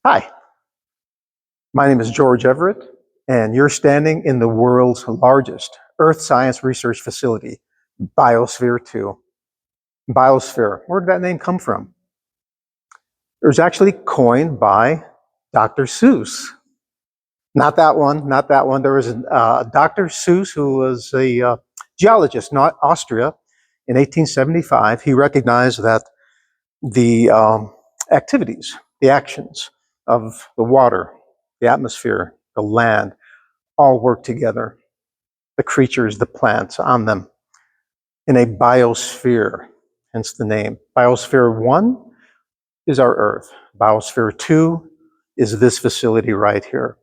Hi, my name is George Everett, and you're standing in the world's largest Earth science research facility, Biosphere 2. Biosphere, where did that name come from? It was actually coined by Dr. Seuss. Not that one, not that one. There was Dr. Seuss, who was a geologist in Austria in 1875. He recognized that the activities, the actions of the water, the atmosphere, the land, all work together. The creatures, the plants on them, in a biosphere, hence the name. Biosphere 1 is our Earth. Biosphere 2 is this facility right here.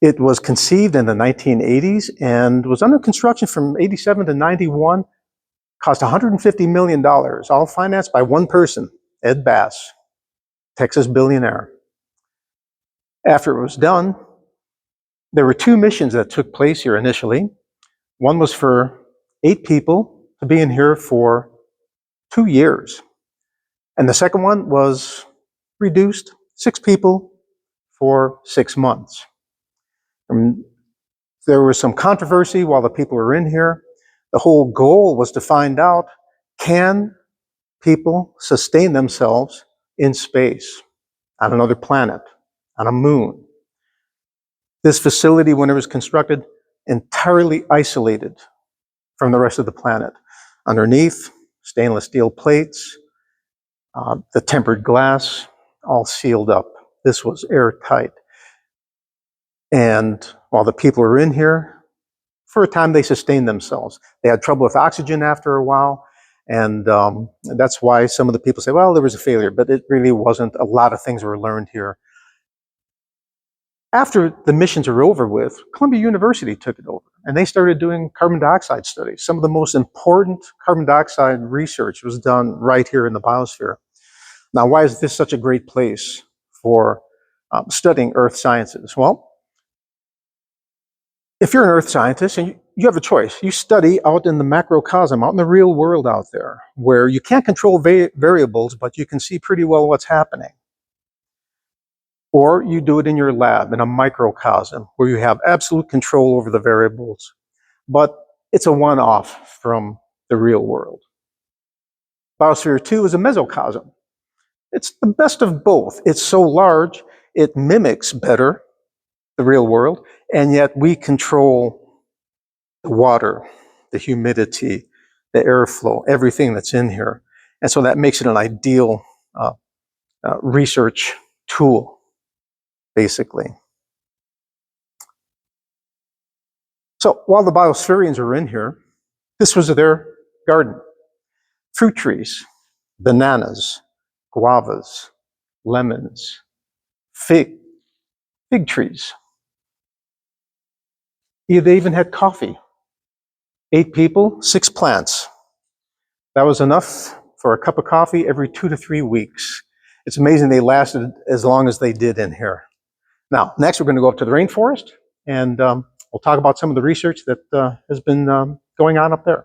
It was conceived in the 1980s and was under construction from 87 to 91, cost $150 million, all financed by one person, Ed Bass, Texas billionaire. After it was done, there were two missions that took place here initially. One was for 8 people to be in here for 2 years. And the second one was reduced, 6 people for 6 months. And there was some controversy while the people were in here. The whole goal was to find out, can people sustain themselves in space, on another planet, on a moon? This facility, when it was constructed, entirely isolated from the rest of the planet. Underneath, stainless steel plates, the tempered glass, all sealed up. This was airtight. And while the people were in here, for a time they sustained themselves. They had trouble with oxygen after a while, and that's why some of the people say, well, there was a failure, but it really wasn't. A lot of things were learned here. After the missions were over with, Columbia University took it over, and they started doing carbon dioxide studies. Some of the most important carbon dioxide research was done right here in the biosphere. Now, why is this such a great place for studying Earth sciences? Well, if you're an Earth scientist, and you have a choice, you study out in the macrocosm, out in the real world out there, where you can't control variables, but you can see pretty well what's happening. Or you do it in your lab, in a microcosm, where you have absolute control over the variables, but it's a one-off from the real world. Biosphere 2 is a mesocosm. It's the best of both. It's so large, it mimics better the real world, and yet we control the water, the humidity, the airflow, everything that's in here. And so that makes it an ideal research tool, basically. So while the biospherians are in here, this was their garden. Fruit trees, bananas, guavas, lemons, fig trees. They even had coffee. 8 people, 6 plants. That was enough for a cup of coffee every 2 to 3 weeks. It's amazing they lasted as long as they did in here. Now, next we're going to go up to the rainforest, and we'll talk about some of the research that has been going on up there.